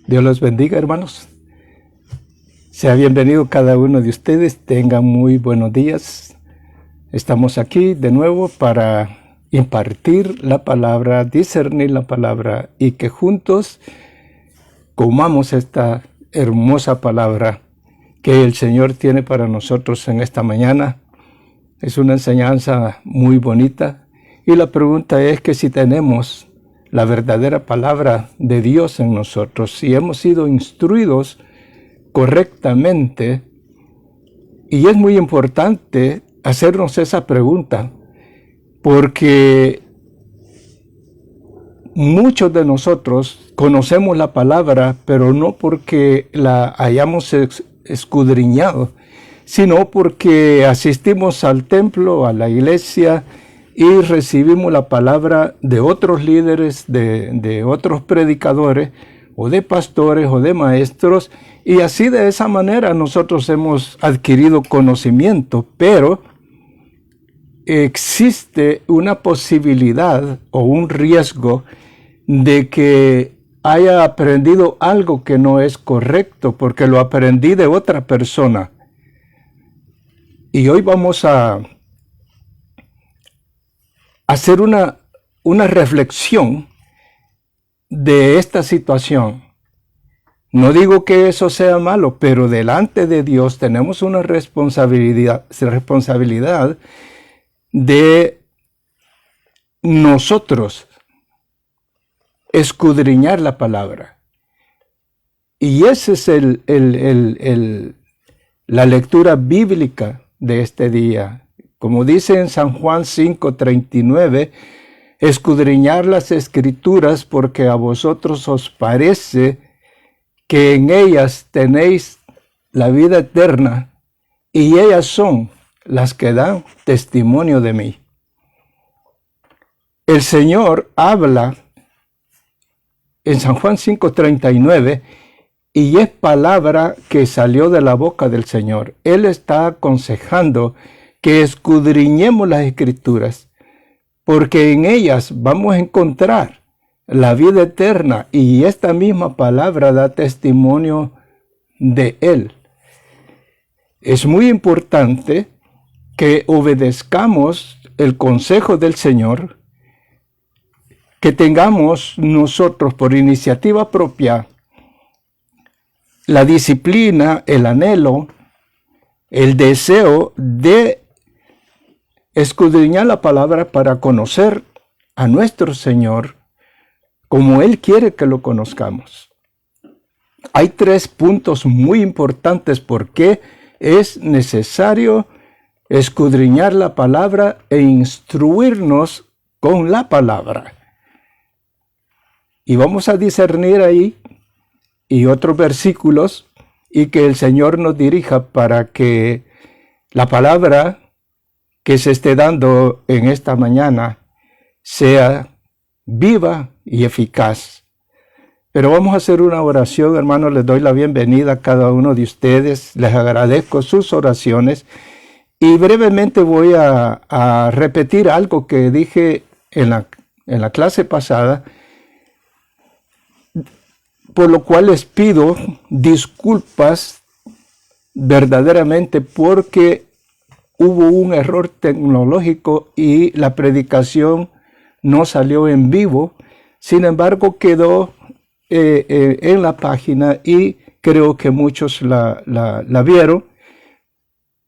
Dios los bendiga, hermanos. Sea bienvenido cada uno de ustedes. Tengan muy buenos días. Estamos aquí de nuevo para impartir la palabra, discernir la palabra y que juntos comamos esta hermosa palabra que el Señor tiene para nosotros en esta mañana. Es una enseñanza muy bonita y la pregunta es que si tenemos la verdadera palabra de Dios en nosotros, si hemos sido instruidos correctamente, y es muy importante hacernos esa pregunta, porque muchos de nosotros conocemos la palabra, pero no porque la hayamos escudriñado, sino porque asistimos al templo, a la iglesia, y recibimos la palabra de otros líderes, de otros predicadores, o de pastores, o de maestros, y así de esa manera nosotros hemos adquirido conocimiento, pero existe una posibilidad o un riesgo de que haya aprendido algo que no es correcto, porque lo aprendí de otra persona. Y hoy vamos a hacer una reflexión de esta situación. No digo que eso sea malo, pero delante de Dios tenemos una responsabilidad de nosotros escudriñar la palabra. Y esa es la lectura bíblica de este día. Como dice en San Juan 5:39, escudriñar las Escrituras porque a vosotros os parece que en ellas tenéis la vida eterna y ellas son las que dan testimonio de mí. El Señor habla en San Juan 5:39 y es palabra que salió de la boca del Señor. Él está aconsejando que escudriñemos las Escrituras, porque en ellas vamos a encontrar la vida eterna y esta misma palabra da testimonio de Él. Es muy importante que obedezcamos el consejo del Señor, que tengamos nosotros por iniciativa propia la disciplina, el anhelo, el deseo de escudriñar la palabra para conocer a nuestro Señor como Él quiere que lo conozcamos. Hay 3 puntos muy importantes por qué es necesario escudriñar la palabra e instruirnos con la palabra. Y vamos a discernir ahí y otros versículos y que el Señor nos dirija para que la palabra que se esté dando en esta mañana sea viva y eficaz. Pero vamos a hacer una oración, hermanos. Les doy la bienvenida a cada uno de ustedes. Les agradezco sus oraciones. Y brevemente voy a repetir algo que dije en la clase pasada, por lo cual les pido disculpas verdaderamente porque hubo un error tecnológico y la predicación no salió en vivo. Sin embargo, quedó en la página y creo que muchos la vieron,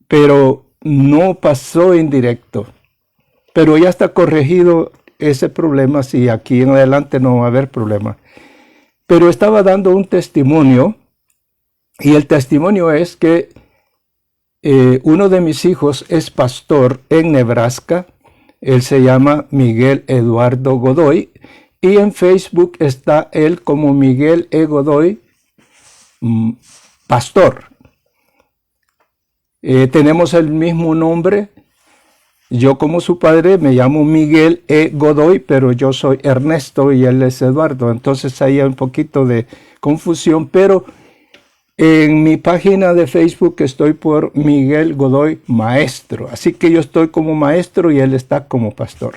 pero no pasó en directo. Pero ya está corregido ese problema, si aquí en adelante no va a haber problema. Pero estaba dando un testimonio y el testimonio es que uno de mis hijos es pastor en Nebraska. Él se llama Miguel Eduardo Godoy y en Facebook está él como Miguel E. Godoy, pastor. Tenemos el mismo nombre. Yo como su padre me llamo Miguel E. Godoy, pero yo soy Ernesto y él es Eduardo. Entonces ahí hay un poquito de confusión, pero en mi página de Facebook estoy por Miguel Godoy Maestro. Así que yo estoy como maestro y él está como pastor.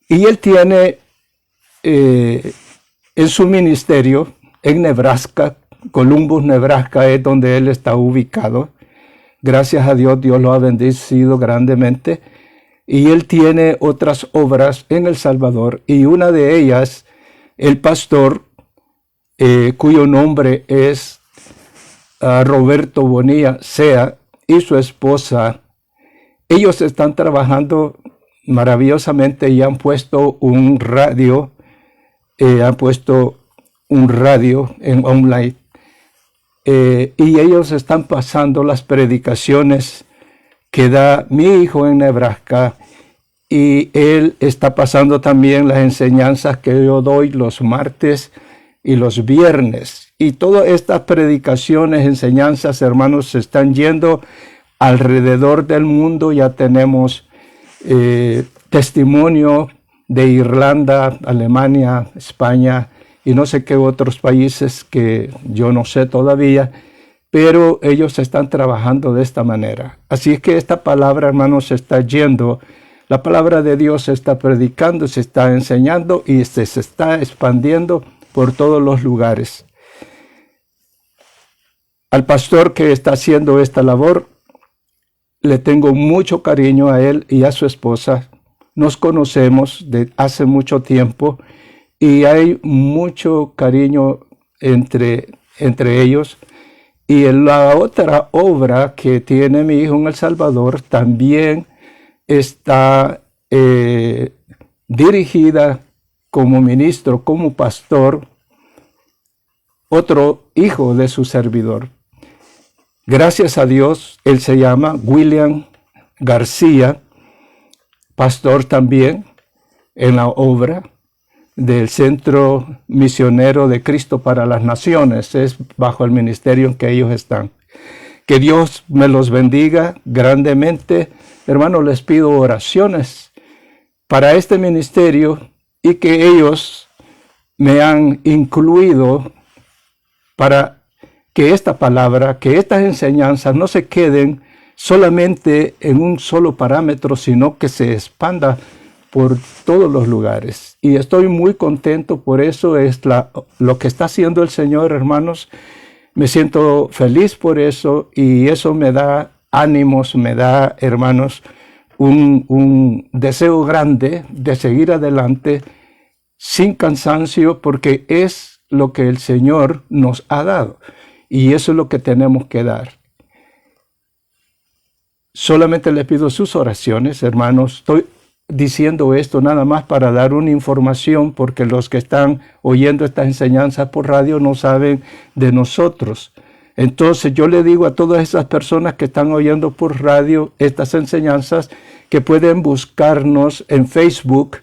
Y él tiene en su ministerio en Nebraska. Columbus, Nebraska es donde él está ubicado. Gracias a Dios, Dios lo ha bendecido grandemente. Y él tiene otras obras en El Salvador. Y una de ellas, el pastor, cuyo nombre es Roberto Bonilla Sea, y su esposa, ellos están trabajando maravillosamente y han puesto un radio, en online. Y ellos están pasando las predicaciones que da mi hijo en Nebraska, y él está pasando también las enseñanzas que yo doy los martes y los viernes. Y todas estas predicaciones, enseñanzas, hermanos, se están yendo alrededor del mundo. Ya tenemos testimonio de Irlanda, Alemania, España y no sé qué otros países que yo no sé todavía, pero ellos están trabajando de esta manera. Así es que esta palabra, hermanos, se está yendo. La palabra de Dios se está predicando, se está enseñando y se está expandiendo por todos los lugares. Al pastor que está haciendo esta labor, le tengo mucho cariño a él y a su esposa. Nos conocemos de hace mucho tiempo y hay mucho cariño entre ellos. Y en la otra obra que tiene mi hijo en El Salvador también está dirigida como ministro, como pastor, otro hijo de su servidor. Gracias a Dios, él se llama William García, pastor también en la obra del Centro Misionero de Cristo para las Naciones. Es bajo el ministerio en que ellos están. Que Dios me los bendiga grandemente. Hermanos, les pido oraciones para este ministerio y que ellos me han incluido para que esta palabra, que estas enseñanzas no se queden solamente en un solo parámetro, sino que se expanda por todos los lugares. Y estoy muy contento, por eso es lo que está haciendo el Señor, hermanos. Me siento feliz por eso y eso me da ánimos, me da, hermanos, un deseo grande de seguir adelante sin cansancio, porque es lo que el Señor nos ha dado y eso es lo que tenemos que dar. Solamente le pido sus oraciones, hermanos. Estoy diciendo esto nada más para dar una información, porque los que están oyendo estas enseñanzas por radio no saben de nosotros. Entonces yo le digo a todas esas personas que están oyendo por radio estas enseñanzas que pueden buscarnos en Facebook,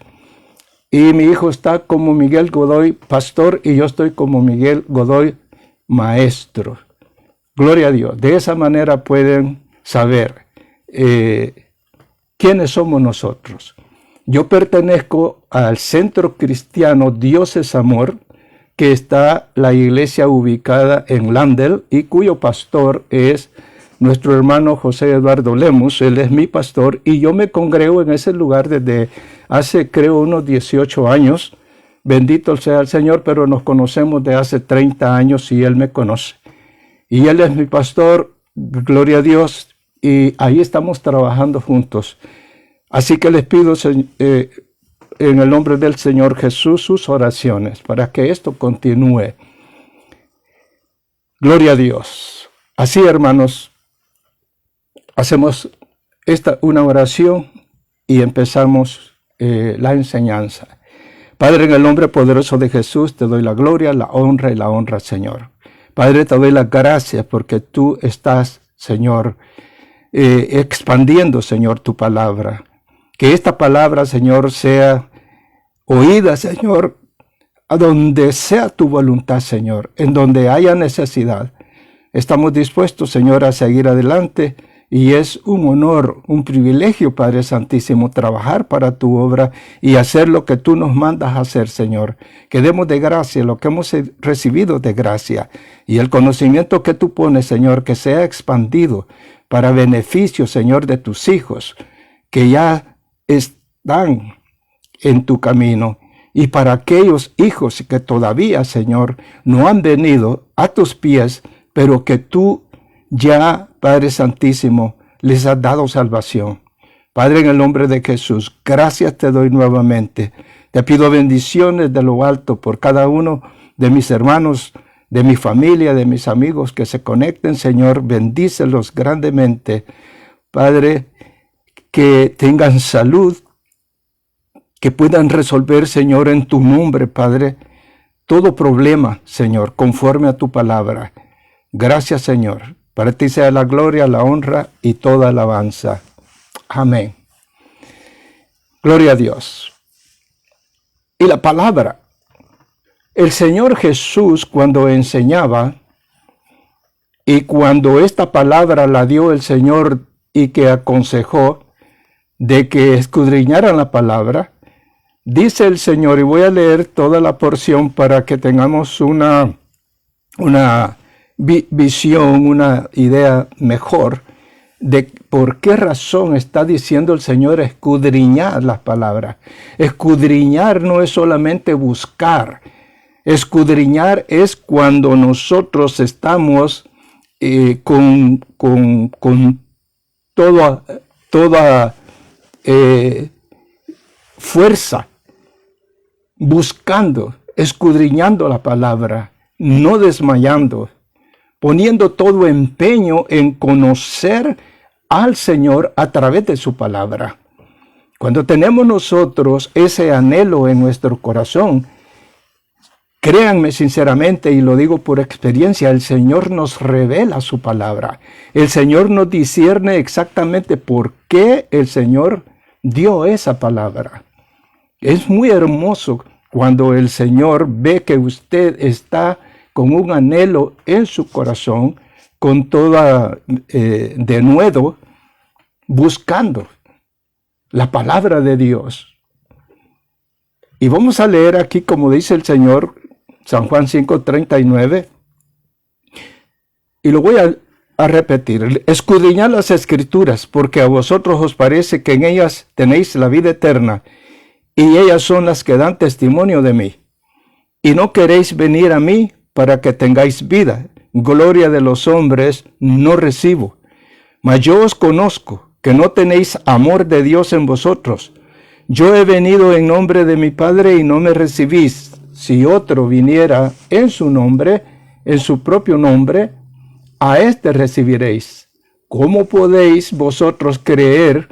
y mi hijo está como Miguel Godoy Pastor y yo estoy como Miguel Godoy Maestro. Gloria a Dios. De esa manera pueden saber quiénes somos nosotros. Yo pertenezco al Centro Cristiano Dios es Amor, que está la iglesia ubicada en Landel y cuyo pastor es nuestro hermano José Eduardo Lemus. Él es mi pastor y yo me congrego en ese lugar desde hace, creo, unos 18 años. Bendito sea el Señor, pero nos conocemos de hace 30 años y él me conoce. Y él es mi pastor, gloria a Dios, y ahí estamos trabajando juntos. Así que les pido en el nombre del Señor Jesús sus oraciones para que esto continúe. Gloria a Dios. Así, hermanos, hacemos una oración y empezamos la enseñanza. Padre, en el nombre poderoso de Jesús, te doy la gloria, la honra y la honra, Señor. Padre, te doy las gracias porque tú estás, Señor, expandiendo, Señor, tu palabra. Que esta palabra, Señor, sea oída, Señor, a donde sea tu voluntad, Señor, en donde haya necesidad. Estamos dispuestos, Señor, a seguir adelante y es un honor, un privilegio, Padre Santísimo, trabajar para tu obra y hacer lo que tú nos mandas a hacer, Señor. Que demos de gracia lo que hemos recibido de gracia y el conocimiento que tú pones, Señor, que sea expandido para beneficio, Señor, de tus hijos que ya están en tu camino Y para aquellos hijos que todavía, Señor, no han venido a tus pies, pero que tú ya, Padre Santísimo, les has dado salvación. Padre, en el nombre de Jesús, gracias te doy nuevamente. Te pido bendiciones de lo alto por cada uno de mis hermanos, de mi familia, de mis amigos que se conecten, Señor. Bendícelos grandemente. Padre, que tengan salud, que puedan resolver, Señor, en tu nombre, Padre, todo problema, Señor, conforme a tu palabra. Gracias, Señor. Para ti sea la gloria, la honra y toda alabanza. Amén. Gloria a Dios. Y la palabra. El Señor Jesús, cuando enseñaba, y cuando esta palabra la dio el Señor y que aconsejó de que escudriñaran la palabra, dice el Señor, y voy a leer toda la porción para que tengamos una visión, una idea mejor de por qué razón está diciendo el Señor escudriñar las palabras. Escudriñar no es solamente buscar. Escudriñar es cuando nosotros estamos con toda fuerza, buscando, escudriñando la palabra, no desmayando, poniendo todo empeño en conocer al Señor a través de su palabra. Cuando tenemos nosotros ese anhelo en nuestro corazón, créanme sinceramente, y lo digo por experiencia, el Señor nos revela su palabra. El Señor nos discierne exactamente por qué el Señor dio esa palabra. Es muy hermoso cuando el Señor ve que usted está con un anhelo en su corazón, con toda denuedo, buscando la palabra de Dios. Y vamos a leer aquí, como dice el Señor, San Juan 5:39, y lo voy a repetir. Escudriñad las Escrituras, porque a vosotros os parece que en ellas tenéis la vida eterna, y ellas son las que dan testimonio de mí. Y no queréis venir a mí para que tengáis vida. Gloria de los hombres no recibo. Mas yo os conozco, que no tenéis amor de Dios en vosotros. Yo he venido en nombre de mi Padre y no me recibís. Si otro viniera en su nombre, en su propio nombre, a éste recibiréis. ¿Cómo podéis vosotros creer,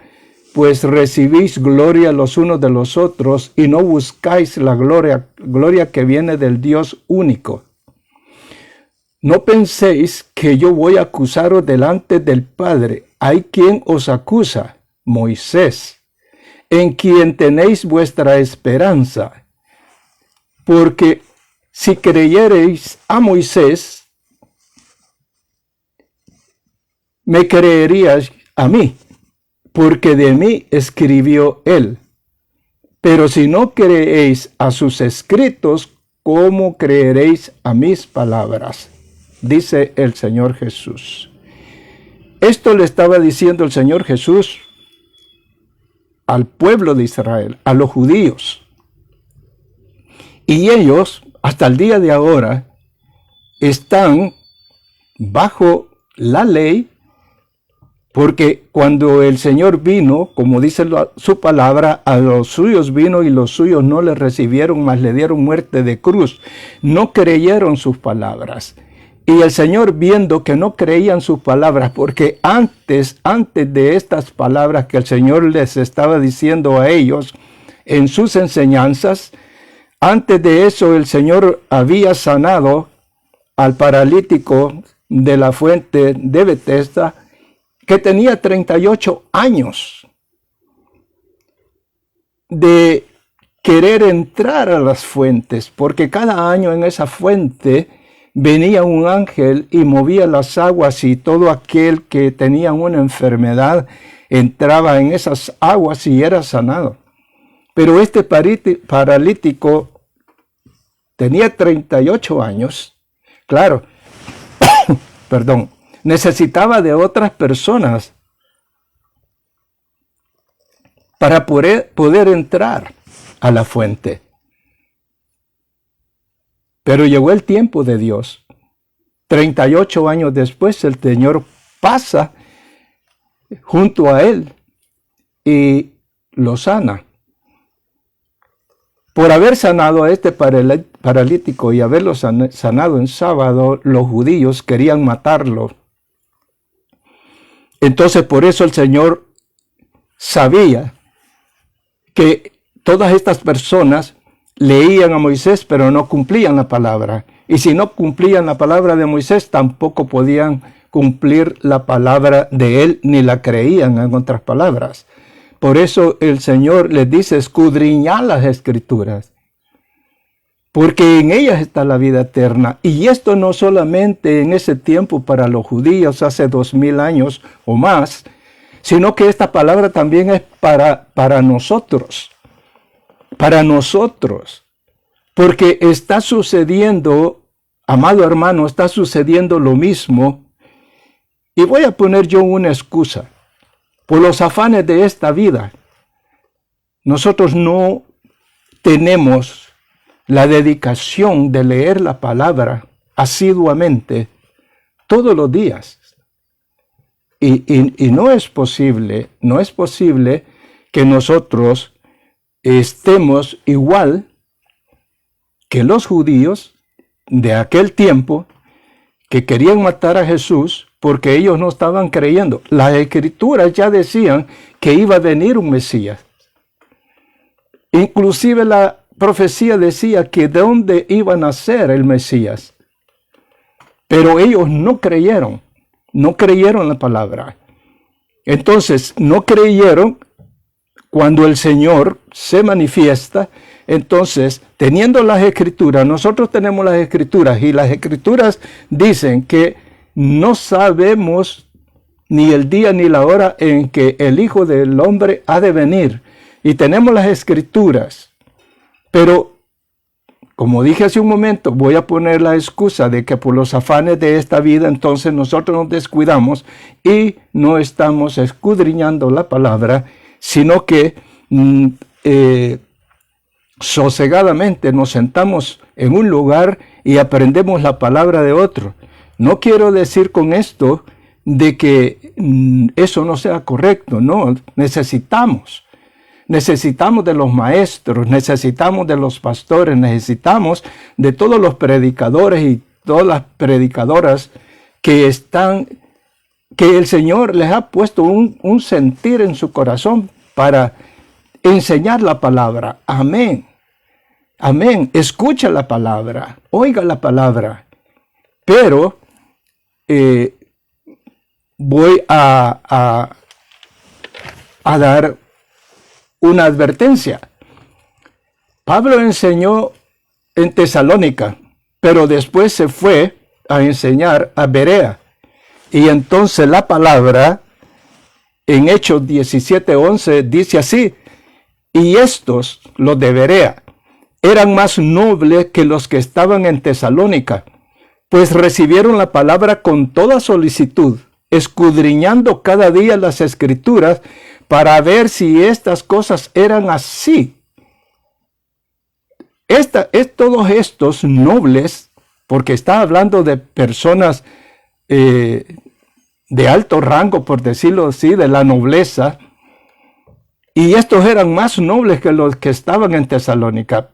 pues recibís gloria los unos de los otros y no buscáis la gloria que viene del Dios único? No penséis que yo voy a acusaros delante del Padre. Hay quien os acusa, Moisés, en quien tenéis vuestra esperanza. Porque si creyereis a Moisés, me creeríais a mí, porque de mí escribió él. Pero si no creéis a sus escritos, ¿cómo creeréis a mis palabras? Dice el Señor Jesús. Esto le estaba diciendo el Señor Jesús al pueblo de Israel, a los judíos. Y ellos, hasta el día de ahora, están bajo la ley, porque cuando el Señor vino, como dice su palabra, a los suyos vino y los suyos no le recibieron, mas le dieron muerte de cruz. No creyeron sus palabras. Y el Señor, viendo que no creían sus palabras, porque antes de estas palabras que el Señor les estaba diciendo a ellos en sus enseñanzas, antes de eso el Señor había sanado al paralítico de la fuente de Betesda, que tenía 38 años de querer entrar a las fuentes, porque cada año en esa fuente venía un ángel y movía las aguas, y todo aquel que tenía una enfermedad entraba en esas aguas y era sanado. Pero este paralítico tenía 38 años, claro, perdón, necesitaba de otras personas para poder entrar a la fuente. Pero llegó el tiempo de Dios. 38 años después el Señor pasa junto a él y lo sana. Por haber sanado a este paralítico y haberlo sanado en sábado, los judíos querían matarlo. Entonces por eso el Señor sabía que todas estas personas leían a Moisés, pero no cumplían la palabra. Y si no cumplían la palabra de Moisés, tampoco podían cumplir la palabra de él, ni la creían, en otras palabras. Por eso el Señor les dice, escudriñad las Escrituras, porque en ellas está la vida eterna. Y esto no solamente en ese tiempo para los judíos, hace 2000 años o más, sino que esta palabra también es para nosotros. Para nosotros. Porque está sucediendo, amado hermano, está sucediendo lo mismo. Y voy a poner yo una excusa. Por los afanes de esta vida, nosotros no tenemos la dedicación de leer la palabra asiduamente todos los días. Y no es posible que nosotros estemos igual que los judíos de aquel tiempo que querían matar a Jesús porque ellos no estaban creyendo. Las Escrituras ya decían que iba a venir un Mesías. Inclusive la profecía decía que de dónde iba a nacer el Mesías. Pero ellos no creyeron la palabra. Entonces, no creyeron cuando el Señor se manifiesta. Entonces, teniendo las Escrituras, nosotros tenemos las Escrituras, y las Escrituras dicen que no sabemos ni el día ni la hora en que el Hijo del Hombre ha de venir. Y tenemos las Escrituras. Pero, como dije hace un momento, voy a poner la excusa de que por los afanes de esta vida, entonces nosotros nos descuidamos y no estamos escudriñando la palabra, sino que sosegadamente nos sentamos en un lugar y aprendemos la palabra de otro. No quiero decir con esto de que eso no sea correcto, no, necesitamos de los maestros, necesitamos de los pastores, necesitamos de todos los predicadores y todas las predicadoras que el Señor les ha puesto un sentir en su corazón para enseñar la palabra. Amén. Amén. Escucha la palabra, oiga la palabra. Pero voy a dar una advertencia. Pablo enseñó en Tesalónica, pero después se fue a enseñar a Berea. Y entonces la palabra en Hechos 17:11 dice así: y estos, los de Berea, eran más nobles que los que estaban en Tesalónica, pues recibieron la palabra con toda solicitud, escudriñando cada día las Escrituras para ver si estas cosas eran así. Todos estos nobles, porque está hablando de personas de alto rango, por decirlo así, de la nobleza, y estos eran más nobles que los que estaban en Tesalónica,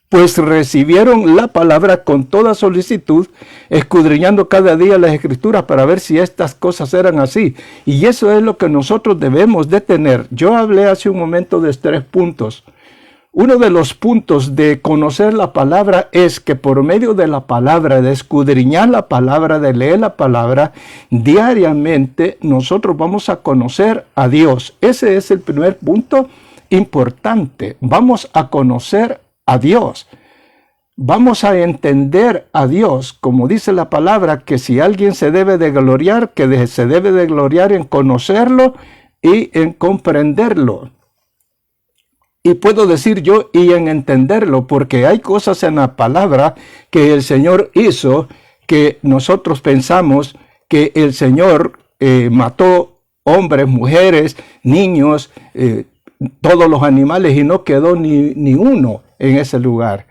pues recibieron la palabra con toda solicitud, escudriñando cada día las Escrituras para ver si estas cosas eran así. Y eso es lo que nosotros debemos de tener. Yo hablé hace un momento de 3 puntos. Uno de los puntos de conocer la palabra es que por medio de la palabra, de escudriñar la palabra, de leer la palabra, diariamente nosotros vamos a conocer a Dios. Ese es el primer punto importante. Vamos a conocer a Dios. Vamos a entender a Dios, como dice la palabra, que si alguien se debe de gloriar, que se debe de gloriar en conocerlo y en comprenderlo. Y puedo decir yo, y en entenderlo, porque hay cosas en la palabra que el Señor hizo, que nosotros pensamos que el Señor mató hombres, mujeres, niños, todos los animales, y no quedó ni uno en ese lugar.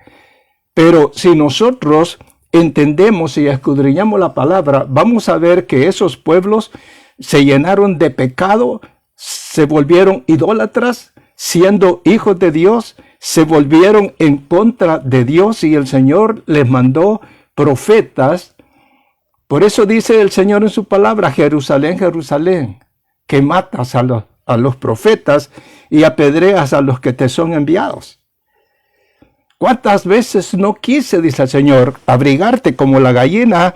Pero si nosotros entendemos y escudriñamos la palabra, vamos a ver que esos pueblos se llenaron de pecado, se volvieron idólatras, siendo hijos de Dios, se volvieron en contra de Dios y el Señor les mandó profetas. Por eso dice el Señor en su palabra, Jerusalén, Jerusalén, que matas a los profetas y apedreas a los que te son enviados. ¿Cuántas veces no quise, dice el Señor, abrigarte como la gallina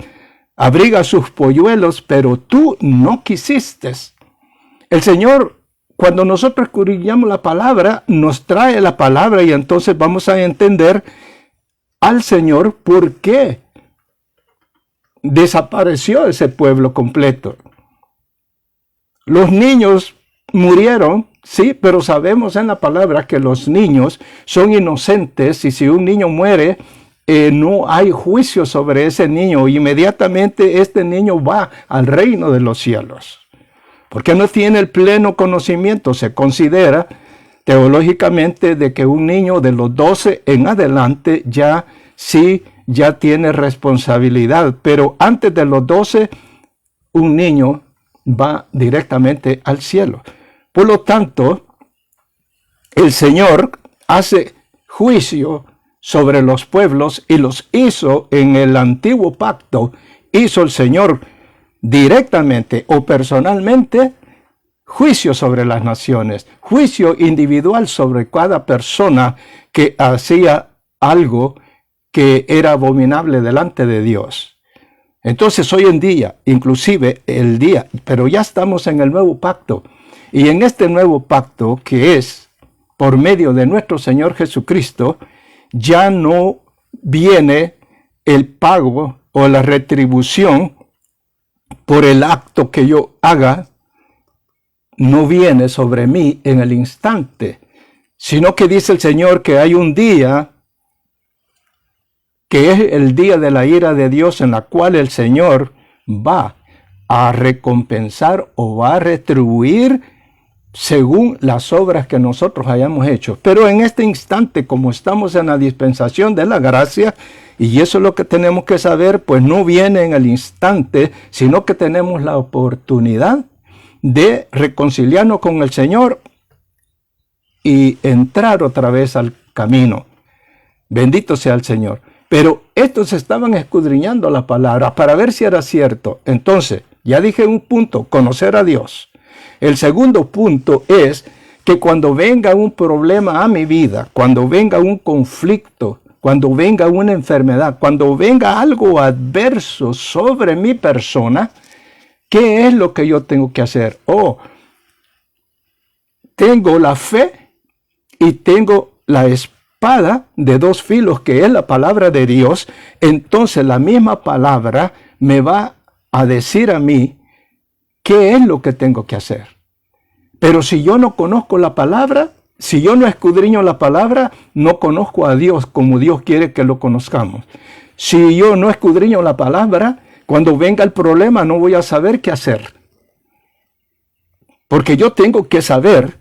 abriga sus polluelos, pero tú no quisiste? El Señor, cuando nosotros escudriñamos la palabra, nos trae la palabra y entonces vamos a entender al Señor por qué desapareció ese pueblo completo. Los niños murieron, sí, pero sabemos en la palabra que los niños son inocentes y si un niño muere, no hay juicio sobre ese niño. Inmediatamente este niño va al reino de los cielos. Porque no tiene el pleno conocimiento. Se considera teológicamente de que un niño de los 12 en adelante ya tiene responsabilidad. Pero antes de los 12, un niño va directamente al cielo. Por lo tanto, el Señor hace juicio sobre los pueblos y los hizo en el antiguo pacto. Hizo el Señor directamente o personalmente juicio sobre las naciones, juicio individual sobre cada persona que hacía algo que era abominable delante de Dios. Entonces hoy en día, inclusive el día, pero ya estamos en el nuevo pacto. Y en este nuevo pacto, que es por medio de nuestro Señor Jesucristo, ya no viene el pago o la retribución por el acto que yo haga, no viene sobre mí en el instante, sino que dice el Señor que hay un día que es el día de la ira de Dios, en la cual el Señor va a recompensar o va a retribuir según las obras que nosotros hayamos hecho. Pero en este instante, como estamos en la dispensación de la gracia, y eso es lo que tenemos que saber, pues no viene en el instante, sino que tenemos la oportunidad de reconciliarnos con el Señor y entrar otra vez al camino. Bendito sea el Señor. Pero estos estaban escudriñando la palabra para ver si era cierto. Entonces, ya dije un punto, conocer a Dios. El segundo punto es que cuando venga un problema a mi vida, cuando venga un conflicto, cuando venga una enfermedad, cuando venga algo adverso sobre mi persona, ¿qué es lo que yo tengo que hacer? Tengo la fe y tengo la espada de dos filos, que es la palabra de Dios. Entonces la misma palabra me va a decir a mí qué es lo que tengo que hacer. Pero si yo no conozco la palabra, si yo no escudriño la palabra, no conozco a Dios como Dios quiere que lo conozcamos. Si yo no escudriño la palabra, cuando venga el problema no voy a saber qué hacer. Porque yo tengo que saber,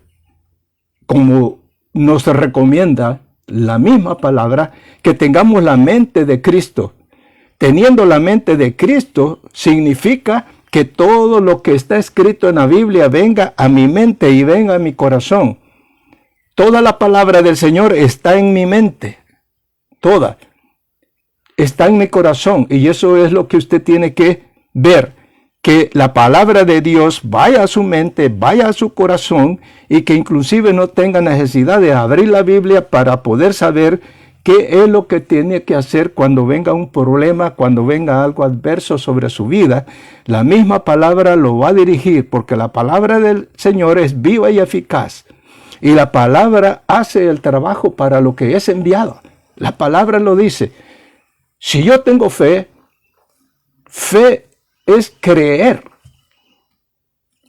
como nos recomienda la misma palabra, que tengamos la mente de Cristo. Teniendo la mente de Cristo significa que todo lo que está escrito en la Biblia venga a mi mente y venga a mi corazón. Toda la palabra del Señor está en mi mente. Toda. Está en mi corazón. Y eso es lo que usted tiene que ver. Que la palabra de Dios vaya a su mente, vaya a su corazón y que inclusive no tenga necesidad de abrir la Biblia para poder saber qué es lo que tiene que hacer cuando venga un problema, cuando venga algo adverso sobre su vida. La misma palabra lo va a dirigir, porque la palabra del Señor es viva y eficaz. Y la palabra hace el trabajo para lo que es enviado. La palabra lo dice. Si yo tengo fe, fe es creer.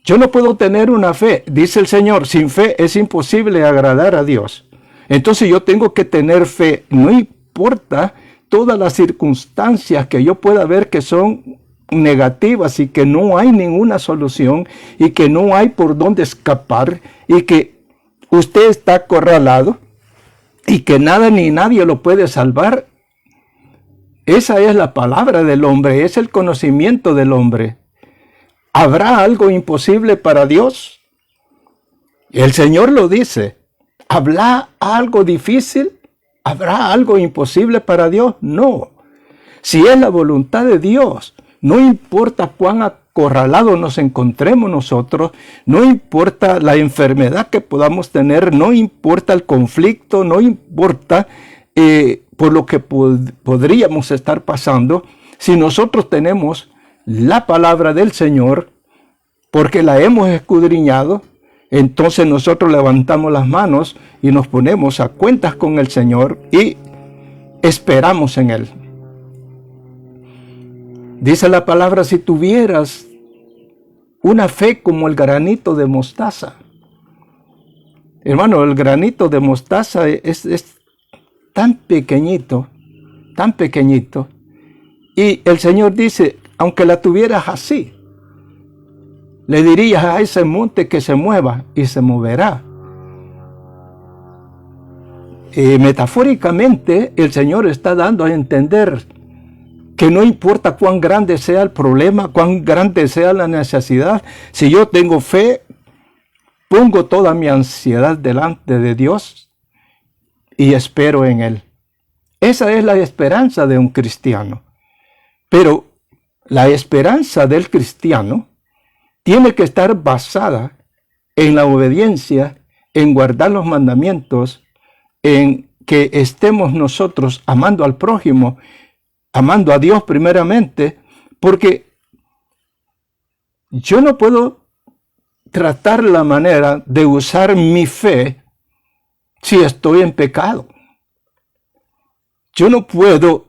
Yo no puedo tener una fe, dice el Señor, sin fe es imposible agradar a Dios. Entonces yo tengo que tener fe, no importa todas las circunstancias que yo pueda ver que son negativas y que no hay ninguna solución y que no hay por dónde escapar y que usted está acorralado y que nada ni nadie lo puede salvar. Esa es la palabra del hombre, es el conocimiento del hombre. ¿Habrá algo imposible para Dios? El Señor lo dice. ¿Habrá algo difícil? ¿Habrá algo imposible para Dios? No. Si es la voluntad de Dios, no importa cuán acorralados nos encontremos nosotros, no importa la enfermedad que podamos tener, no importa el conflicto, no importa por lo que podríamos estar pasando, si nosotros tenemos la palabra del Señor, porque la hemos escudriñado, entonces nosotros levantamos las manos y nos ponemos a cuentas con el Señor y esperamos en Él. Dice la palabra, si tuvieras una fe como el granito de mostaza. Hermano, el granito de mostaza es tan pequeñito, y el Señor dice, aunque la tuvieras así, le dirías a ese monte que se mueva y se moverá. Metafóricamente, el Señor está dando a entender que no importa cuán grande sea el problema, cuán grande sea la necesidad, si yo tengo fe, pongo toda mi ansiedad delante de Dios y espero en Él. Esa es la esperanza de un cristiano. Pero la esperanza del cristiano tiene que estar basada en la obediencia, en guardar los mandamientos, en que estemos nosotros amando al prójimo, amando a Dios primeramente, porque yo no puedo tratar la manera de usar mi fe si estoy en pecado. Yo no puedo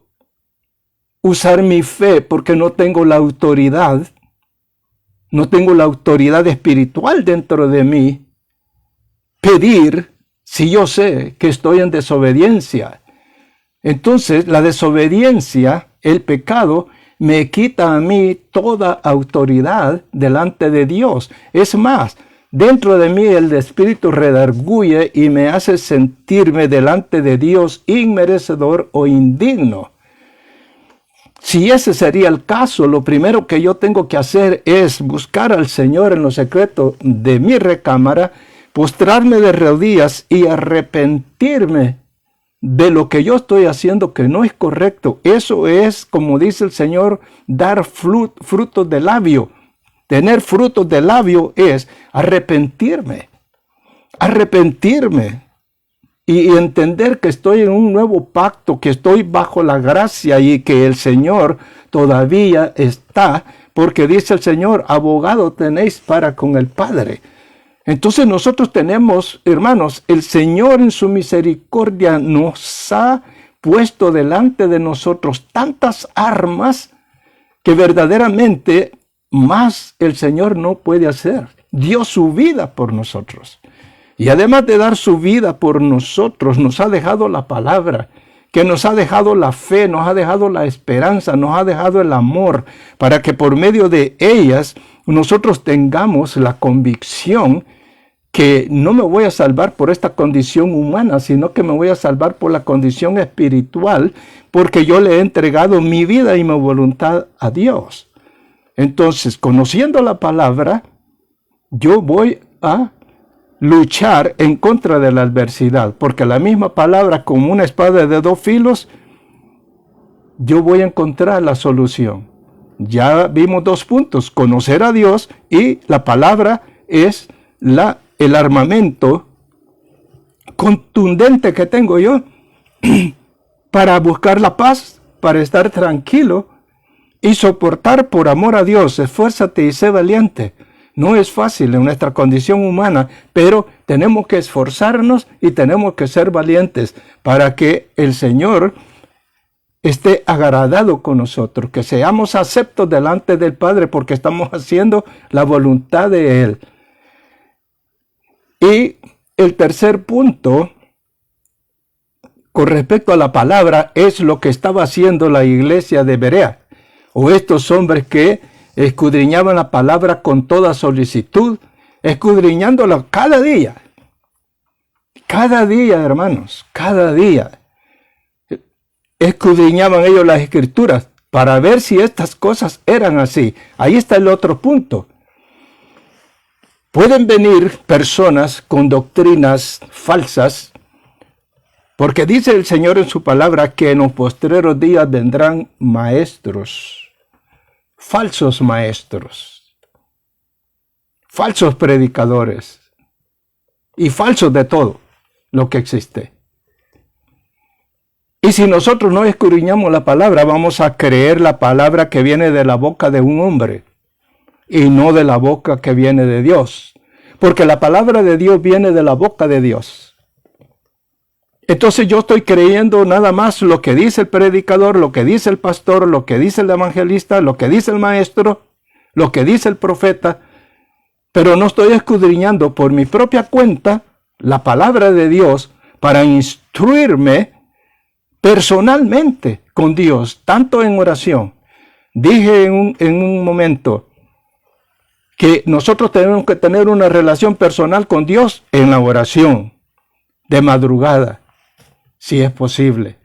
usar mi fe porque no tengo la autoridad espiritual dentro de mí, pedir si yo sé que estoy en desobediencia. Entonces, la desobediencia, el pecado, me quita a mí toda autoridad delante de Dios. Es más, dentro de mí el Espíritu redarguye y me hace sentirme delante de Dios inmerecedor o indigno. Si ese sería el caso, lo primero que yo tengo que hacer es buscar al Señor en lo secreto de mi recámara, postrarme de rodillas y arrepentirme de lo que yo estoy haciendo que no es correcto. Eso es, como dice el Señor, dar frutos de labio. Tener frutos de labio es arrepentirme y entender que estoy en un nuevo pacto, que estoy bajo la gracia y que el Señor todavía está, porque dice el Señor, abogado tenéis para con el Padre. Entonces nosotros tenemos, hermanos, el Señor en su misericordia nos ha puesto delante de nosotros tantas armas que verdaderamente más el Señor no puede hacer. Dio su vida por nosotros. Y además de dar su vida por nosotros, nos ha dejado la palabra, que nos ha dejado la fe, nos ha dejado la esperanza, nos ha dejado el amor, para que por medio de ellas nosotros tengamos la convicción que no me voy a salvar por esta condición humana, sino que me voy a salvar por la condición espiritual, porque yo le he entregado mi vida y mi voluntad a Dios. Entonces, conociendo la palabra, yo voy a luchar en contra de la adversidad, porque la misma palabra, como una espada de dos filos, yo voy a encontrar la solución. Ya vimos 2 puntos, conocer a Dios, y la palabra es el armamento contundente que tengo yo para buscar la paz, para estar tranquilo y soportar por amor a Dios. Esfuérzate y sé valiente. No es fácil en nuestra condición humana, pero tenemos que esforzarnos y tenemos que ser valientes para que el Señor esté agradado con nosotros, que seamos aceptos delante del Padre porque estamos haciendo la voluntad de Él. Y el tercer punto, con respecto a la palabra, es lo que estaba haciendo la iglesia de Berea, o estos hombres que escudriñaban la palabra con toda solicitud, escudriñándola cada día. Cada día, hermanos, cada día. escudriñaban ellos las Escrituras para ver si estas cosas eran así. Ahí está el otro punto. Pueden venir personas con doctrinas falsas, porque dice el Señor en su palabra que en los postreros días vendrán maestros, falsos maestros, falsos predicadores y falsos de todo lo que existe. Y si nosotros no escudriñamos la palabra, vamos a creer la palabra que viene de la boca de un hombre y no de la boca que viene de Dios. Porque la palabra de Dios viene de la boca de Dios. Entonces yo estoy creyendo nada más lo que dice el predicador, lo que dice el pastor, lo que dice el evangelista, lo que dice el maestro, lo que dice el profeta, pero no estoy escudriñando por mi propia cuenta la palabra de Dios para instruirme personalmente con Dios, tanto en oración. Dije en un momento que nosotros tenemos que tener una relación personal con Dios en la oración, de madrugada, si es posible.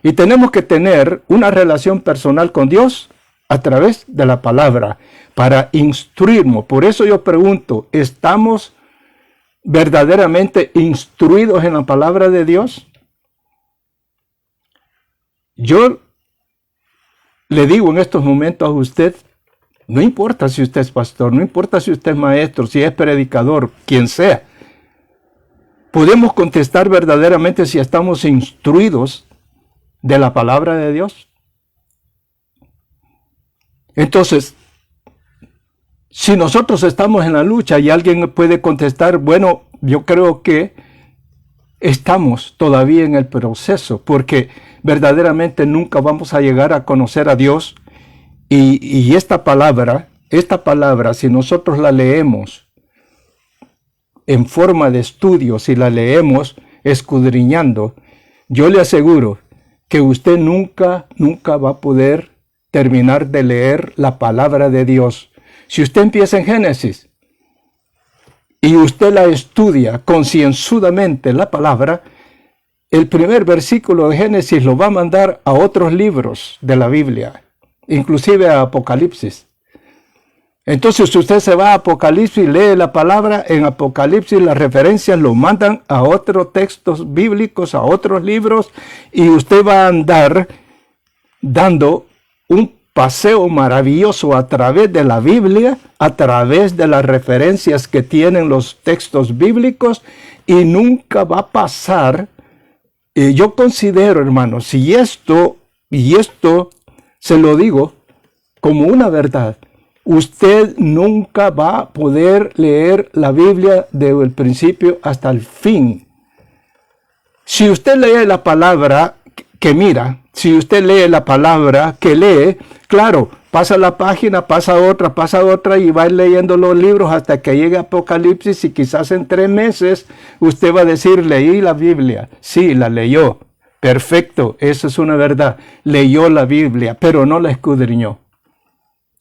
Y tenemos que tener una relación personal con Dios a través de la palabra, para instruirnos. Por eso yo pregunto, ¿estamos verdaderamente instruidos en la palabra de Dios? Yo le digo en estos momentos a usted, no importa si usted es pastor, no importa si usted es maestro, si es predicador, quien sea. Podemos contestar verdaderamente si estamos instruidos de la palabra de Dios. Entonces, si nosotros estamos en la lucha y alguien puede contestar, bueno, yo creo que estamos todavía en el proceso, porque verdaderamente nunca vamos a llegar a conocer a Dios. Y esta palabra, si nosotros la leemos en forma de estudio, si la leemos escudriñando, yo le aseguro que usted nunca va a poder terminar de leer la palabra de Dios. Si usted empieza en Génesis y usted la estudia concienzudamente la palabra, el primer versículo de Génesis lo va a mandar a otros libros de la Biblia, inclusive a Apocalipsis. Entonces usted se va a Apocalipsis, lee la palabra, en Apocalipsis las referencias lo mandan a otros textos bíblicos, a otros libros, y usted va a andar dando un paseo maravilloso a través de la Biblia, a través de las referencias que tienen los textos bíblicos, y nunca va a pasar. Yo considero, hermanos, y esto se lo digo como una verdad, usted nunca va a poder leer la Biblia desde el principio hasta el fin. Si usted lee la palabra que mira, si usted lee la palabra que lee, claro, pasa la página, pasa otra y va leyendo los libros hasta que llegue a Apocalipsis, y quizás en 3 meses usted va a decir, leí la Biblia. Sí, la leyó. Perfecto, eso es una verdad. Leyó la Biblia, pero no la escudriñó.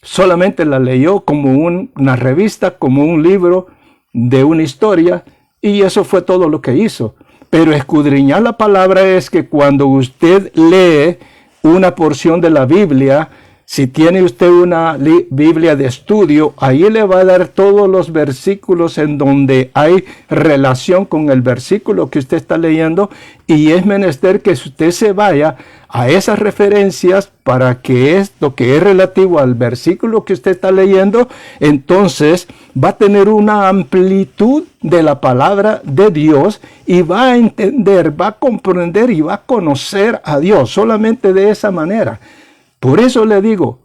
Solamente la leyó como una revista, como un libro de una historia, y eso fue todo lo que hizo. Pero escudriñar la palabra es que cuando usted lee una porción de la Biblia, si tiene usted una Biblia de estudio, ahí le va a dar todos los versículos en donde hay relación con el versículo que usted está leyendo, y es menester que usted se vaya a esas referencias para que esto que es relativo al versículo que usted está leyendo, entonces va a tener una amplitud de la palabra de Dios y va a entender, va a comprender y va a conocer a Dios solamente de esa manera. Por eso le digo,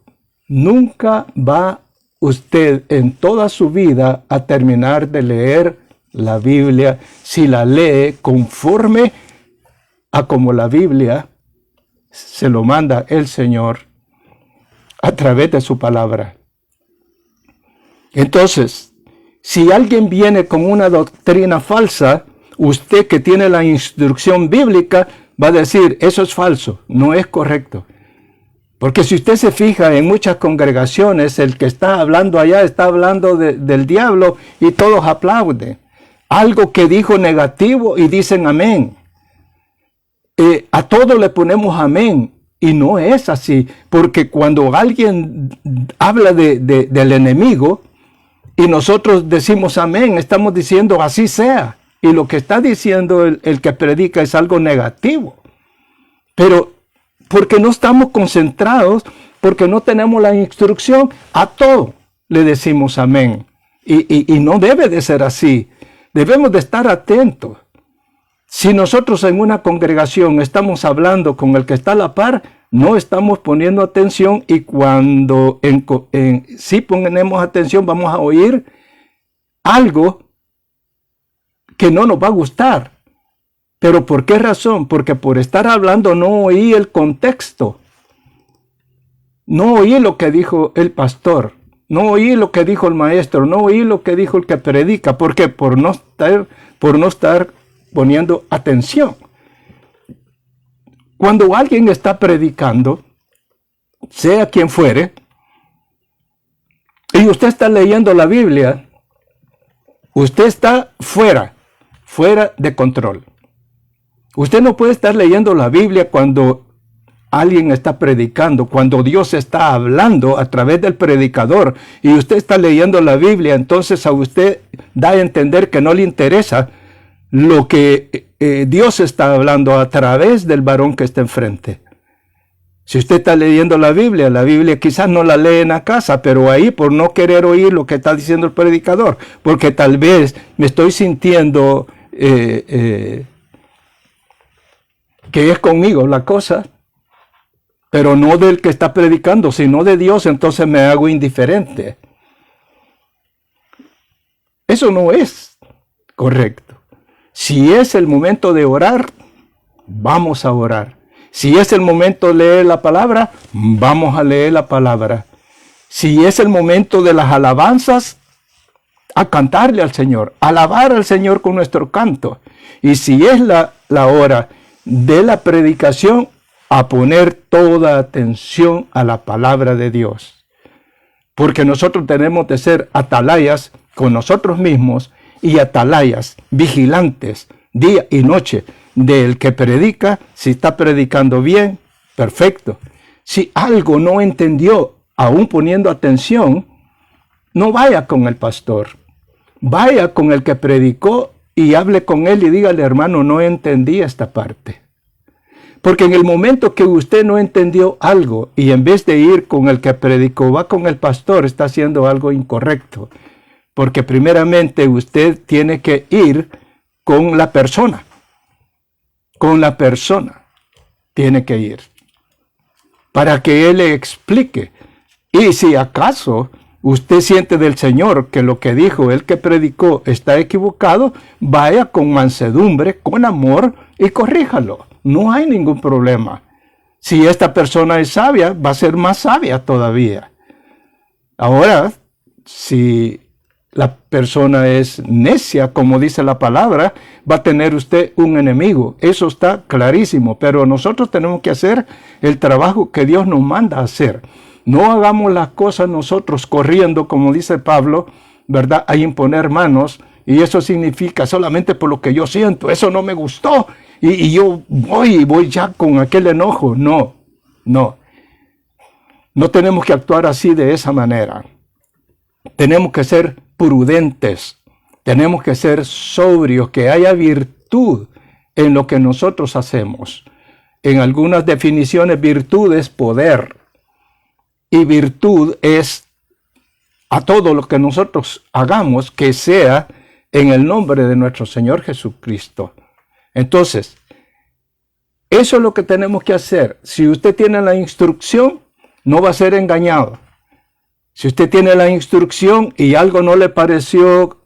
nunca va usted en toda su vida a terminar de leer la Biblia si la lee conforme a como la Biblia se lo manda el Señor a través de su palabra. Entonces, si alguien viene con una doctrina falsa, usted que tiene la instrucción bíblica va a decir, eso es falso, no es correcto. Porque si usted se fija en muchas congregaciones, el que está hablando allá está hablando del diablo y todos aplauden. Algo que dijo negativo y dicen amén. a todo le ponemos amén. Y no es así, porque cuando alguien habla del enemigo y nosotros decimos amén, estamos diciendo así sea. Y lo que está diciendo el que predica es algo negativo. Pero porque no estamos concentrados, porque no tenemos la instrucción, a todo le decimos amén. Y no debe de ser así. Debemos de estar atentos. Si nosotros en una congregación estamos hablando con el que está a la par, no estamos poniendo atención, y cuando sí ponemos atención vamos a oír algo que no nos va a gustar. ¿Pero por qué razón? Porque por estar hablando no oí el contexto. No oí lo que dijo el pastor. No oí lo que dijo el maestro. No oí lo que dijo el que predica. ¿Por qué? Por no estar poniendo atención. Cuando alguien está predicando, sea quien fuere, y usted está leyendo la Biblia, usted está fuera de control. Usted no puede estar leyendo la Biblia cuando alguien está predicando, cuando Dios está hablando a través del predicador, y usted está leyendo la Biblia. Entonces a usted da a entender que no le interesa lo que Dios está hablando a través del varón que está enfrente. Si usted está leyendo la Biblia quizás no la lee en la casa, pero ahí por no querer oír lo que está diciendo el predicador, porque tal vez me estoy sintiendo que es conmigo la cosa, pero no del que está predicando, sino de Dios, entonces me hago indiferente. Eso no es correcto. Si es el momento de orar, vamos a orar. Si es el momento de leer la palabra, vamos a leer la palabra. Si es el momento de las alabanzas, a cantarle al Señor, alabar al Señor con nuestro canto. Y si es la hora de la predicación, a poner toda atención a la palabra de Dios. Porque nosotros tenemos de ser atalayas con nosotros mismos y atalayas, vigilantes, día y noche, del que predica. Si está predicando bien, perfecto. Si algo no entendió, aún poniendo atención, no vaya con el pastor. Vaya con el que predicó y hable con él y dígale: hermano, no entendí esta parte. Porque en el momento que usted no entendió algo y en vez de ir con el que predicó, va con el pastor, está haciendo algo incorrecto. Porque primeramente usted tiene que ir con la persona. Con la persona tiene que ir, para que él le explique. Y si acaso usted siente del Señor que lo que dijo el que predicó está equivocado, vaya con mansedumbre, con amor y corríjalo. No hay ningún problema. Si esta persona es sabia, va a ser más sabia todavía. Ahora, si la persona es necia, como dice la palabra, va a tener usted un enemigo. Eso está clarísimo, pero nosotros tenemos que hacer el trabajo que Dios nos manda a hacer. No hagamos las cosas nosotros corriendo, como dice Pablo, ¿verdad?, a imponer manos, y eso significa solamente por lo que yo siento, eso no me gustó, y yo voy ya con aquel enojo. No tenemos que actuar así, de esa manera. Tenemos que ser prudentes, tenemos que ser sobrios, que haya virtud en lo que nosotros hacemos. En algunas definiciones, virtud es poder, y virtud es a todo lo que nosotros hagamos que sea en el nombre de nuestro Señor Jesucristo. Entonces, eso es lo que tenemos que hacer. Si usted tiene la instrucción, no va a ser engañado. Si usted tiene la instrucción y algo no le pareció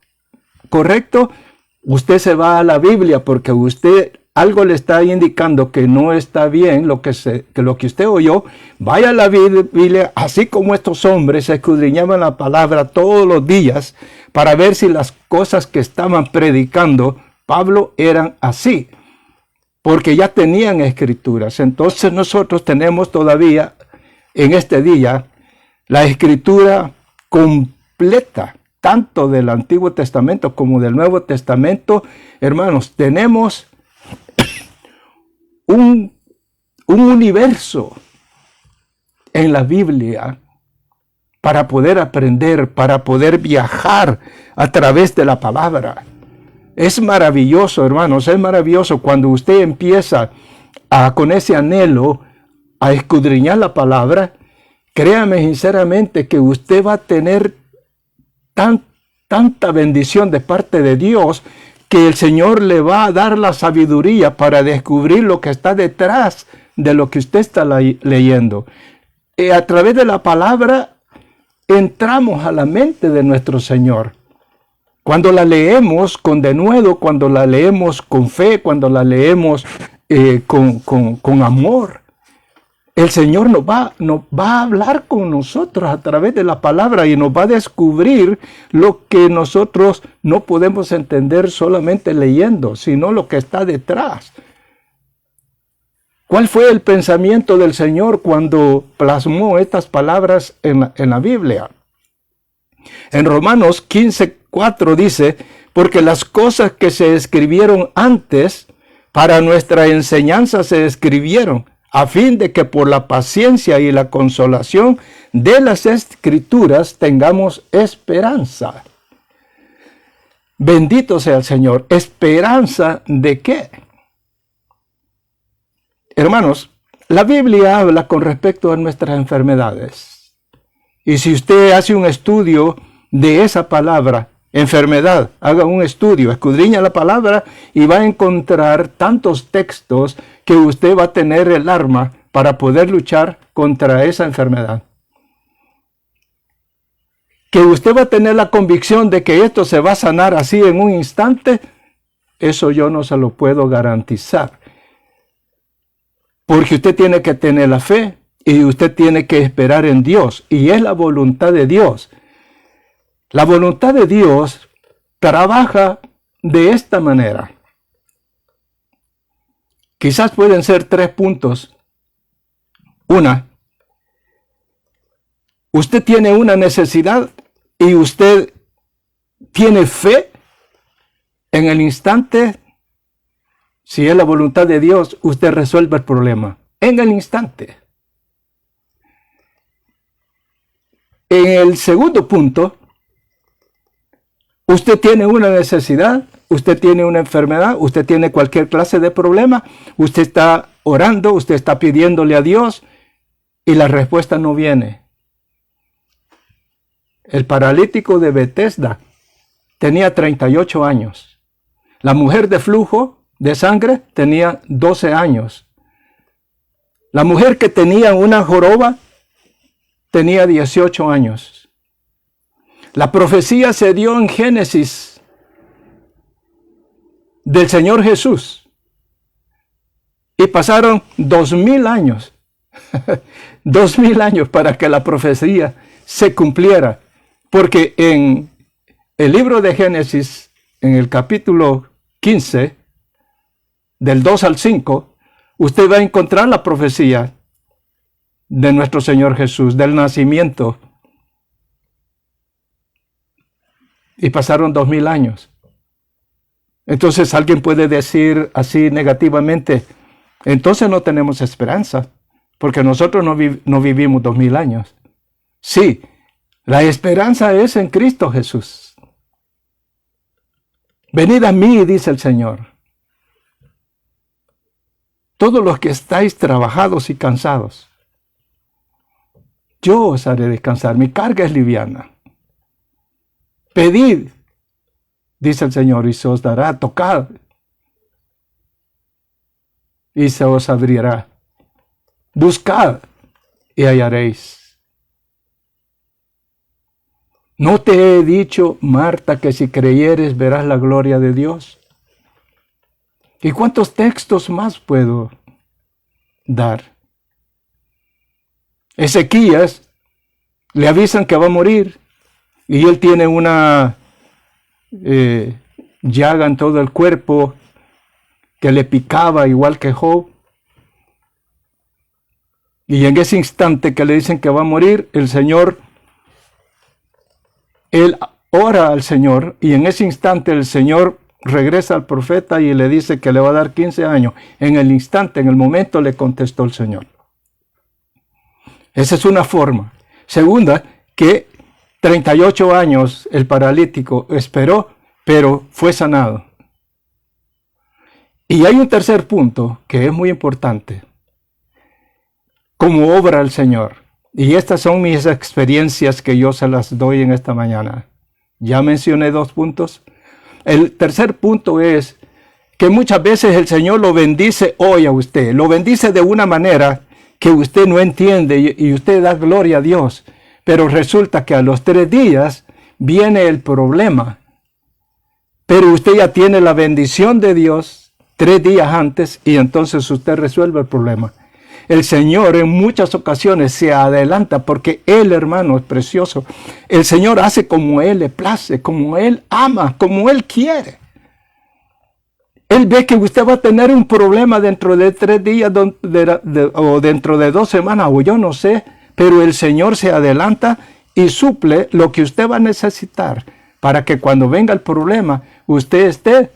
correcto, usted se va a la Biblia, porque usted algo le está indicando que no está bien lo que usted oyó. Vaya a la Biblia, así como estos hombres escudriñaban la palabra todos los días para ver si las cosas que estaban predicando Pablo eran así, porque ya tenían escrituras. Entonces nosotros tenemos todavía en este día la escritura completa, tanto del Antiguo Testamento como del Nuevo Testamento. Hermanos, tenemos un universo en la Biblia para poder aprender, para poder viajar a través de la palabra. Es maravilloso, hermanos, es maravilloso cuando usted empieza con ese anhelo a escudriñar la palabra. Créame sinceramente que usted va a tener tanta bendición de parte de Dios que el Señor le va a dar la sabiduría para descubrir lo que está detrás de lo que usted está leyendo. A través de la palabra entramos a la mente de nuestro Señor. Cuando la leemos con denuedo, cuando la leemos con fe, cuando la leemos con amor, el Señor nos va a hablar con nosotros a través de la palabra y nos va a descubrir lo que nosotros no podemos entender solamente leyendo, sino lo que está detrás. ¿Cuál fue el pensamiento del Señor cuando plasmó estas palabras en la Biblia? En Romanos 15:4 dice, porque las cosas que se escribieron antes para nuestra enseñanza se escribieron, a fin de que por la paciencia y la consolación de las Escrituras tengamos esperanza. Bendito sea el Señor. ¿Esperanza de qué? Hermanos, la Biblia habla con respecto a nuestras enfermedades. Y si usted hace un estudio de esa palabra, enfermedad, haga un estudio, escudriña la palabra y va a encontrar tantos textos que usted va a tener el arma para poder luchar contra esa enfermedad. Que usted va a tener la convicción de que esto se va a sanar así en un instante, eso yo no se lo puedo garantizar. Porque usted tiene que tener la fe y usted tiene que esperar en Dios. Y es la voluntad de Dios. La voluntad de Dios trabaja de esta manera. Quizás pueden ser 3 puntos. Una, usted tiene una necesidad y usted tiene fe en el instante. Si es la voluntad de Dios, usted resuelve el problema en el instante. En el segundo punto, usted tiene una necesidad, usted tiene una enfermedad, usted tiene cualquier clase de problema, usted está orando, usted está pidiéndole a Dios y la respuesta no viene. El paralítico de Bethesda tenía 38 años. La mujer de flujo de sangre tenía 12 años. La mujer que tenía una joroba tenía 18 años. La profecía se dio en Génesis del Señor Jesús. Y pasaron 2000 años. 2000 años para que la profecía se cumpliera. Porque en el libro de Génesis, en el capítulo 15, del 2 al 5, usted va a encontrar la profecía de nuestro Señor Jesús, del nacimiento. Y pasaron 2000 años. Entonces alguien puede decir así negativamente, entonces no tenemos esperanza, porque nosotros no vivimos 2000 años. Sí, la esperanza es en Cristo Jesús. Venid a mí, dice el Señor, todos los que estáis trabajados y cansados, yo os haré descansar, mi carga es liviana. Pedid, dice el Señor, y se os dará. Tocad, y se os abrirá. Buscad, y hallaréis. ¿No te he dicho, Marta, que si creyeres verás la gloria de Dios? ¿Y cuántos textos más puedo dar? Ezequías, le avisan que va a morir y él tiene una llaga en todo el cuerpo que le picaba igual que Job. Y en ese instante que le dicen que va a morir, el Señor, él ora al Señor y en ese instante el Señor regresa al profeta y le dice que le va a dar 15 años. En el instante, en el momento, le contestó el Señor. Esa es una forma. Segunda, que 38 años el paralítico esperó, pero fue sanado. Y hay un tercer punto que es muy importante. Cómo obra el Señor. Y estas son mis experiencias que yo se las doy en esta mañana. Ya mencioné 2 puntos. El tercer punto es que muchas veces el Señor lo bendice hoy a usted. Lo bendice de una manera que usted no entiende y usted da gloria a Dios. Pero resulta que a los 3 días viene el problema. Pero usted ya tiene la bendición de Dios 3 días antes y entonces usted resuelve el problema. El Señor en muchas ocasiones se adelanta porque Él, hermano, es precioso. El Señor hace como Él le place, como Él ama, como Él quiere. Él ve que usted va a tener un problema dentro de 3 días o dentro de 2 semanas o yo no sé, pero el Señor se adelanta y suple lo que usted va a necesitar para que cuando venga el problema usted esté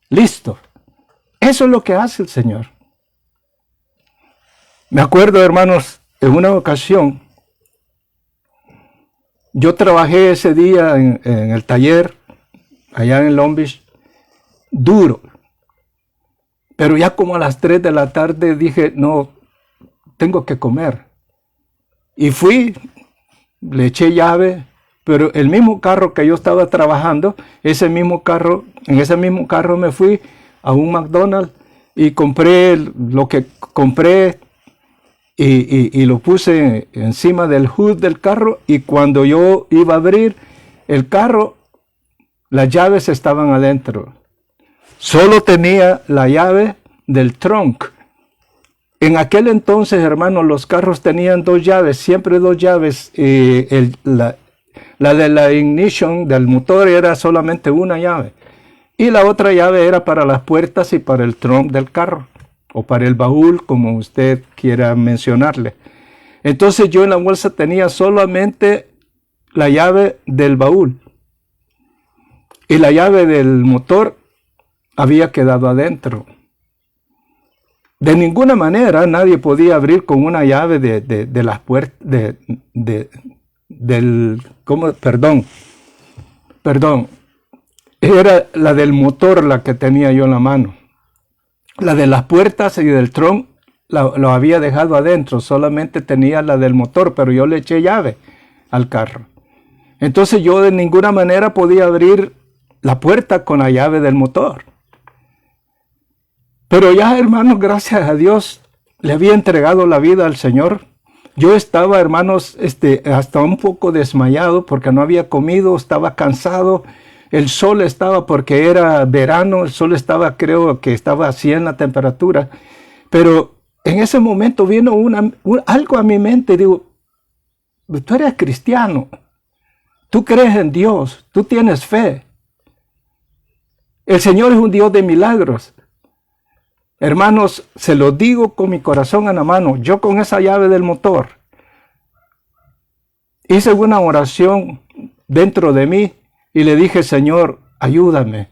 listo. Eso es lo que hace el Señor. Me acuerdo, hermanos, en una ocasión, yo trabajé ese día en el taller, allá en Long Beach, duro. Pero ya como a las 3 de la tarde dije, no, tengo que comer. Y fui, le eché llave, pero el mismo carro que yo estaba trabajando, en ese mismo carro me fui a un McDonald's y compré lo que compré. Y lo puse encima del hood del carro y cuando yo iba a abrir el carro, las llaves estaban adentro. Solo tenía la llave del trunk. En aquel entonces, hermanos, los carros tenían 2 llaves, siempre 2 llaves. La de la ignition del motor era solamente una llave. Y la otra llave era para las puertas y para el trunk del carro. O para el baúl, como usted quiera mencionarle. Entonces yo en la bolsa tenía solamente la llave del baúl. Y la llave del motor había quedado adentro. De ninguna manera nadie podía abrir con una llave de las puertas, perdón. Era la del motor la que tenía yo en la mano. La de las puertas y del trunk lo había dejado adentro, solamente tenía la del motor, pero yo le eché llave al carro. Entonces yo de ninguna manera podía abrir la puerta con la llave del motor. Pero ya, hermanos, gracias a Dios, le había entregado la vida al Señor. Yo estaba, hermanos, hasta un poco desmayado porque no había comido, estaba cansado. El sol estaba, porque era verano, el sol estaba, creo que estaba a 100 la temperatura. Pero en ese momento vino algo a mi mente. Digo, tú eres cristiano, tú crees en Dios, tú tienes fe. El Señor es un Dios de milagros. Hermanos, se lo digo con mi corazón en la mano. Yo con esa llave del motor hice una oración dentro de mí. Y le dije, Señor, ayúdame,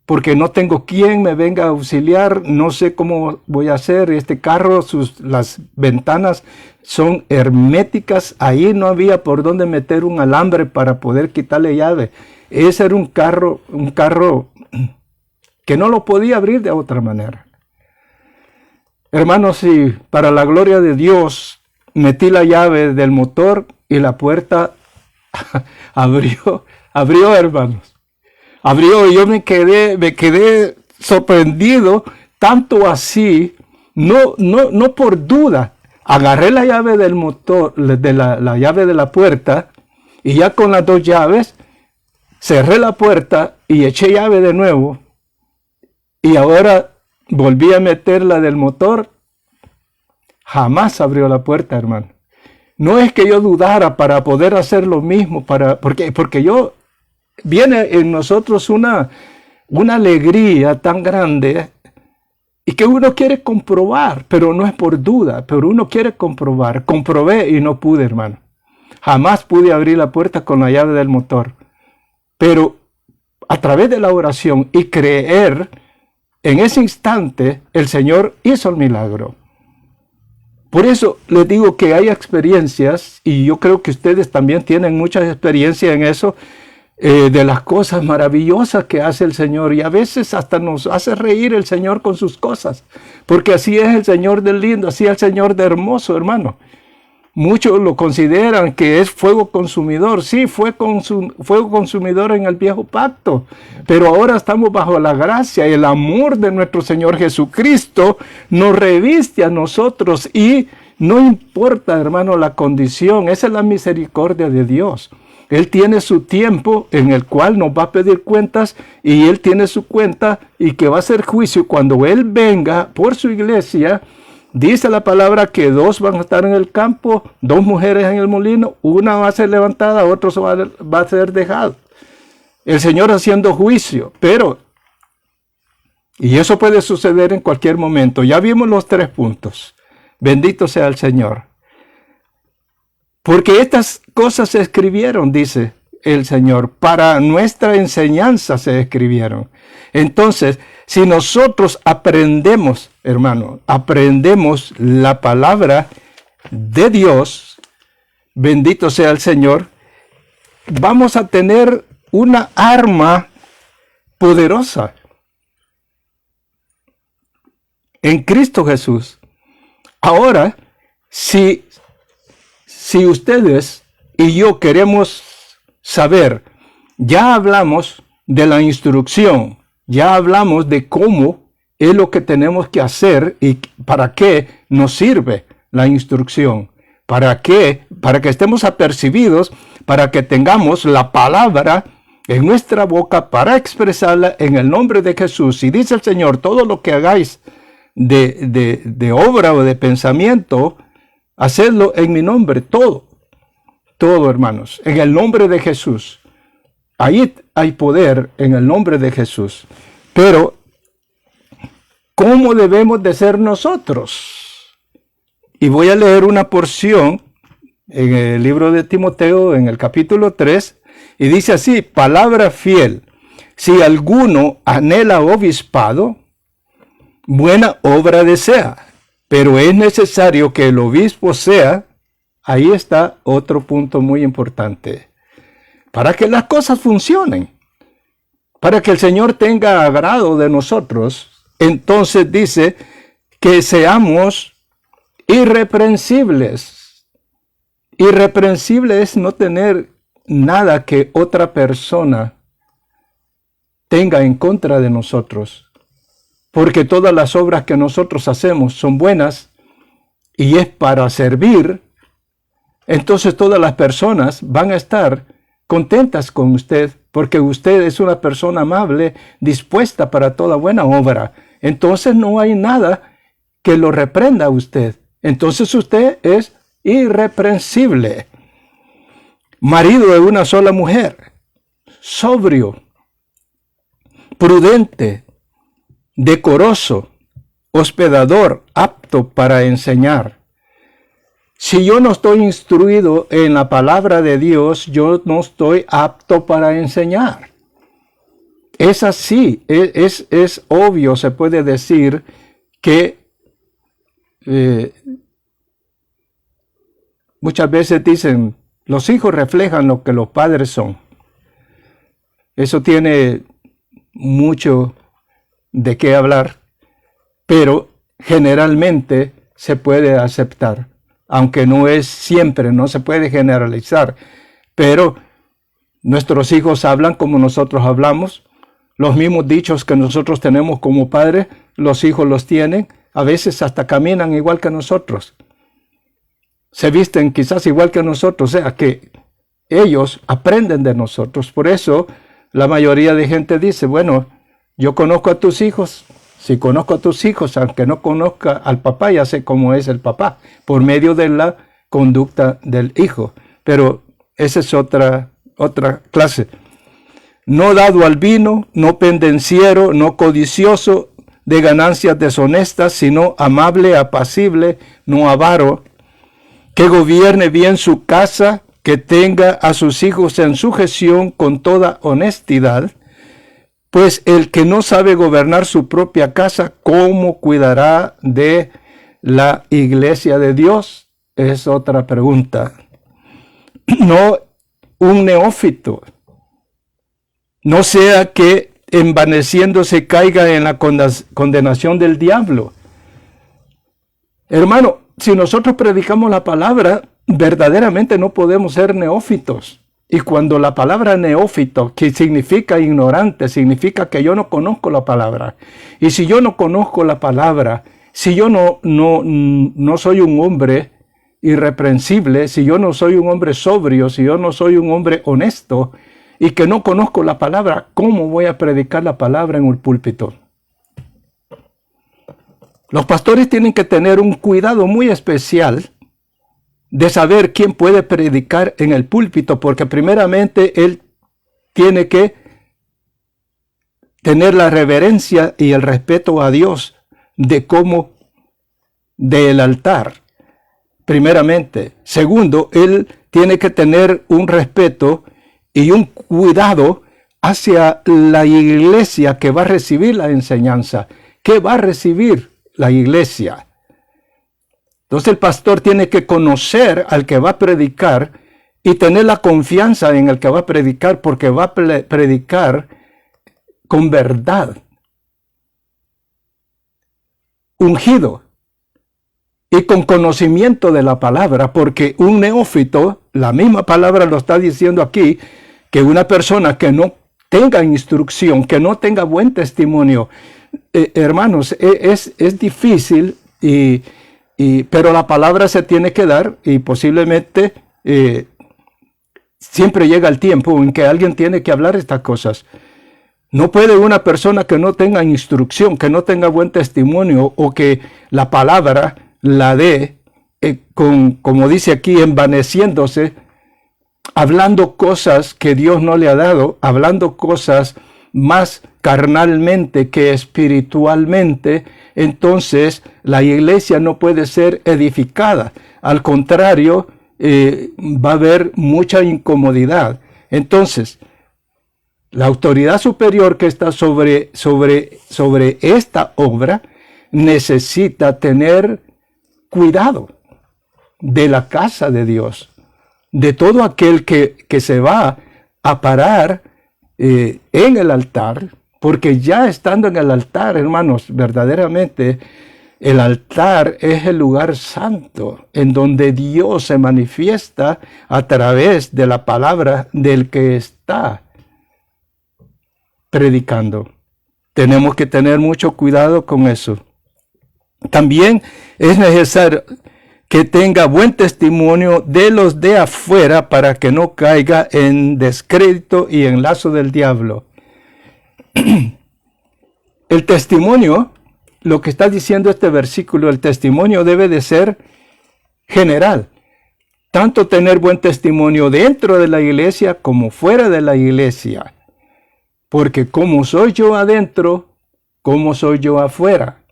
porque no tengo quien me venga a auxiliar, no sé cómo voy a hacer. Este carro, las ventanas son herméticas, ahí no había por dónde meter un alambre para poder quitarle llave. Ese era un carro que no lo podía abrir de otra manera. Hermanos, y para la gloria de Dios, metí la llave del motor y la puerta abrió, hermanos. Abrió y yo me quedé sorprendido, tanto así, no por duda. Agarré la llave del motor, la llave de la puerta, y ya con las 2 llaves, cerré la puerta y eché llave de nuevo. Y ahora volví a meter la del motor. Jamás abrió la puerta, hermano. No es que yo dudara para poder hacer lo mismo, porque viene en nosotros una alegría tan grande y que uno quiere comprobar, pero no es por duda, pero uno quiere comprobar. Comprobé y no pude, hermano. Jamás pude abrir la puerta con la llave del motor. Pero a través de la oración y creer, en ese instante el Señor hizo el milagro. Por eso les digo que hay experiencias, y yo creo que ustedes también tienen mucha experiencia en eso, de las cosas maravillosas que hace el Señor, y a veces hasta nos hace reír el Señor con sus cosas, porque así es el Señor de lindo, así es el Señor de hermoso, hermano. Muchos lo consideran que es fuego consumidor. Sí, fue fuego consumidor en el viejo pacto, pero ahora estamos bajo la gracia y el amor de nuestro Señor Jesucristo nos reviste a nosotros, y no importa, hermano, la condición. Esa es la misericordia de Dios. Él tiene su tiempo en el cual nos va a pedir cuentas, y Él tiene su cuenta y que va a hacer juicio cuando Él venga por su iglesia. Dice la palabra que 2 van a estar en el campo, 2 mujeres en el molino, una va a ser levantada, otro va a ser dejado. El Señor haciendo juicio, y eso puede suceder en cualquier momento. Ya vimos los 3 puntos. Bendito sea el Señor. Porque estas cosas se escribieron, dice el Señor, para nuestra enseñanza se escribieron. Entonces, si nosotros aprendemos, hermano, aprendemos la palabra de Dios, bendito sea el Señor, vamos a tener una arma poderosa en Cristo Jesús. Ahora, si ustedes y yo queremos saber, ya hablamos de la instrucción, ya hablamos de cómo es lo que tenemos que hacer y para qué nos sirve la instrucción. ¿Para qué? Para que estemos apercibidos, para que tengamos la palabra en nuestra boca para expresarla en el nombre de Jesús. Y dice el Señor, todo lo que hagáis de obra o de pensamiento, hacedlo en mi nombre, todo, hermanos, en el nombre de Jesús. Ahí hay poder en el nombre de Jesús. Pero, ¿cómo debemos de ser nosotros? Y voy a leer una porción en el libro de Timoteo, en el capítulo 3, y dice así: palabra fiel, si alguno anhela obispado, buena obra desea, pero es necesario que el obispo sea, ahí está otro punto muy importante, para que las cosas funcionen, para que el Señor tenga agrado de nosotros. Entonces dice que seamos irreprensibles. Irreprensible es no tener nada que otra persona tenga en contra de nosotros, porque todas las obras que nosotros hacemos son buenas y es para servir. Entonces todas las personas van a estar contentas con usted, porque usted es una persona amable, dispuesta para toda buena obra. Entonces no hay nada que lo reprenda a usted. Entonces usted es irreprensible. Marido de una sola mujer, sobrio, prudente, decoroso, hospedador, apto para enseñar. Si yo no estoy instruido en la palabra de Dios, yo no estoy apto para enseñar. Es así, es obvio, se puede decir que muchas veces dicen, los hijos reflejan lo que los padres son. Eso tiene mucho de qué hablar, pero generalmente se puede aceptar, aunque no es siempre, no se puede generalizar, pero nuestros hijos hablan como nosotros hablamos, los mismos dichos que nosotros tenemos como padres, los hijos los tienen, a veces hasta caminan igual que nosotros, se visten quizás igual que nosotros, o sea que ellos aprenden de nosotros. Por eso la mayoría de gente dice, bueno, yo conozco a tus hijos. Si conozco a tus hijos, aunque no conozca al papá, ya sé cómo es el papá, por medio de la conducta del hijo. Pero esa es otra clase. No dado al vino, no pendenciero, no codicioso de ganancias deshonestas, sino amable, apacible, no avaro, que gobierne bien su casa, que tenga a sus hijos en sujeción con toda honestidad. Pues el que no sabe gobernar su propia casa, ¿cómo cuidará de la iglesia de Dios? Es otra pregunta. No un neófito, no sea que envaneciéndose caiga en la condenación del diablo. Hermano, si nosotros predicamos la palabra, verdaderamente no podemos ser neófitos. Y cuando la palabra neófito, que significa ignorante, significa que yo no conozco la palabra. Y si yo no conozco la palabra, si yo no soy un hombre irreprensible, si yo no soy un hombre sobrio, si yo no soy un hombre honesto y que no conozco la palabra, ¿cómo voy a predicar la palabra en el púlpito? Los pastores tienen que tener un cuidado muy especial de saber quién puede predicar en el púlpito, porque primeramente él tiene que tener la reverencia y el respeto a Dios del altar, primeramente. Segundo, él tiene que tener un respeto y un cuidado hacia la iglesia que va a recibir la enseñanza. ¿Qué va a recibir la iglesia? Entonces el pastor tiene que conocer al que va a predicar y tener la confianza en el que va a predicar, porque va a predicar con verdad, ungido y con conocimiento de la palabra, porque un neófito, la misma palabra lo está diciendo aquí, que una persona que no tenga instrucción, que no tenga buen testimonio, hermanos, es difícil pero la palabra se tiene que dar y posiblemente siempre llega el tiempo en que alguien tiene que hablar estas cosas. No puede una persona que no tenga instrucción, que no tenga buen testimonio o que la palabra la dé, como dice aquí, envaneciéndose, hablando cosas que Dios no le ha dado, hablando cosas más carnalmente que espiritualmente. Entonces la iglesia no puede ser edificada. Al contrario, va a haber mucha incomodidad. Entonces, la autoridad superior que está sobre esta obra necesita tener cuidado de la casa de Dios, de todo aquel que se va a parar en el altar, porque ya estando en el altar, hermanos, verdaderamente el altar es el lugar santo en donde Dios se manifiesta a través de la palabra del que está predicando. Tenemos que tener mucho cuidado con eso. También es necesario que tenga buen testimonio de los de afuera para que no caiga en descrédito y en lazo del diablo. El testimonio, lo que está diciendo este versículo, el testimonio debe de ser general. Tanto tener buen testimonio dentro de la iglesia como fuera de la iglesia. Porque como soy yo adentro, como soy yo afuera.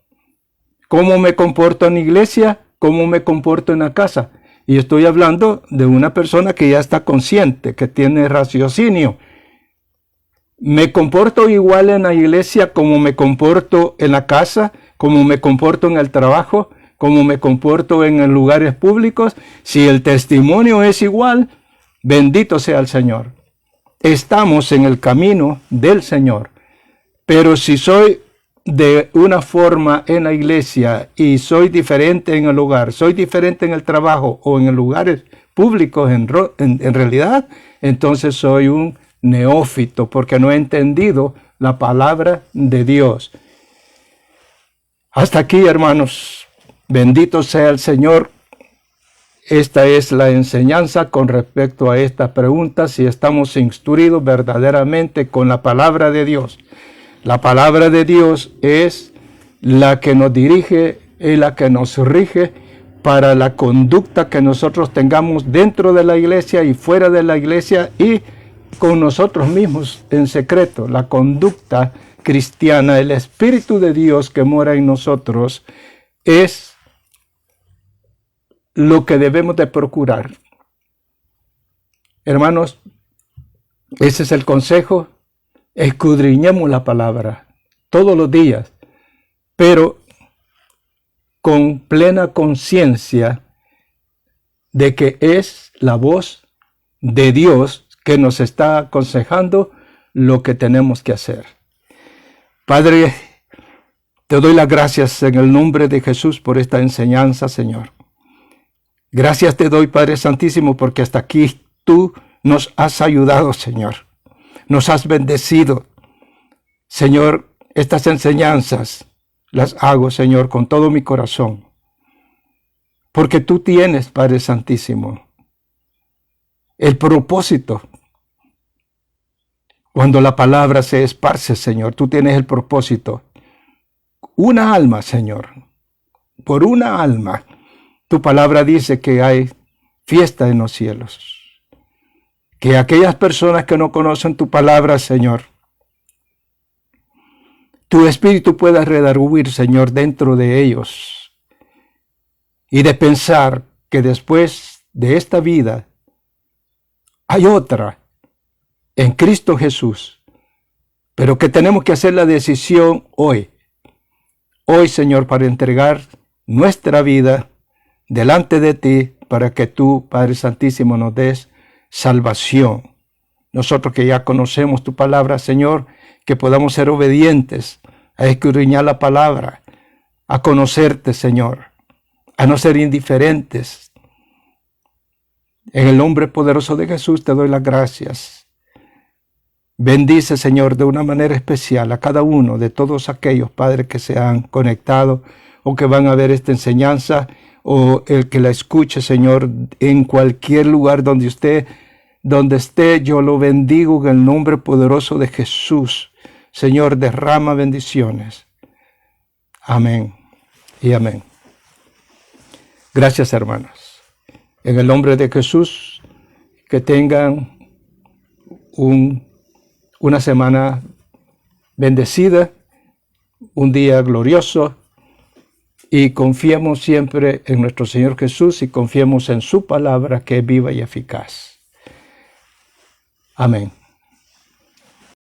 ¿Cómo me comporto en la iglesia? ¿Cómo me comporto en la casa? Y estoy hablando de una persona que ya está consciente, que tiene raciocinio. ¿Me comporto igual en la iglesia como me comporto en la casa? ¿Como me comporto en el trabajo? ¿Como me comporto en los lugares públicos? Si el testimonio es igual, bendito sea el Señor. Estamos en el camino del Señor. Pero si soy de una forma en la iglesia y soy diferente en el hogar, soy diferente en el trabajo o en los lugares públicos en realidad, entonces soy un neófito porque no he entendido la palabra de Dios. Hasta aquí, hermanos. Bendito sea el Señor. Esta es la enseñanza con respecto a esta pregunta, si estamos instruidos verdaderamente con la palabra de Dios. La palabra de Dios es la que nos dirige y la que nos rige para la conducta que nosotros tengamos dentro de la iglesia y fuera de la iglesia y con nosotros mismos en secreto. La conducta cristiana, el Espíritu de Dios que mora en nosotros es lo que debemos de procurar. Hermanos, ese es el consejo. escudriñemos la palabra todos los días, pero con plena conciencia de que es la voz de Dios que nos está aconsejando lo que tenemos que hacer. Padre, te doy las gracias en el nombre de Jesús por esta enseñanza, Señor. Gracias te doy, Padre Santísimo, porque hasta aquí tú nos has ayudado, Señor. Nos has bendecido. Señor, estas enseñanzas las hago, Señor, con todo mi corazón. Porque tú tienes, Padre Santísimo, el propósito. Cuando la palabra se esparce, Señor, tú tienes el propósito. Una alma, Señor, por una alma. Tu palabra dice que hay fiesta en los cielos. Que aquellas personas que no conocen tu palabra, Señor, tu espíritu pueda redarguir, Señor, dentro de ellos. Y de pensar que después de esta vida hay otra en Cristo Jesús. Pero que tenemos que hacer la decisión hoy. Hoy, Señor, para entregar nuestra vida delante de ti, para que tú, Padre Santísimo, nos des salvación. Nosotros que ya conocemos tu palabra, Señor, que podamos ser obedientes a escudriñar la palabra, a conocerte, Señor, a no ser indiferentes. En el nombre poderoso de Jesús te doy las gracias. Bendice, Señor, de una manera especial a cada uno de todos aquellos, Padre, que se han conectado o que van a ver esta enseñanza, o el que la escuche, Señor, en cualquier lugar donde esté, yo lo bendigo en el nombre poderoso de Jesús. Señor, derrama bendiciones. Amén y amén. Gracias, hermanos. En el nombre de Jesús, que tengan una semana bendecida, un día glorioso, y confiemos siempre en nuestro Señor Jesús y confiemos en su palabra que es viva y eficaz. Amén.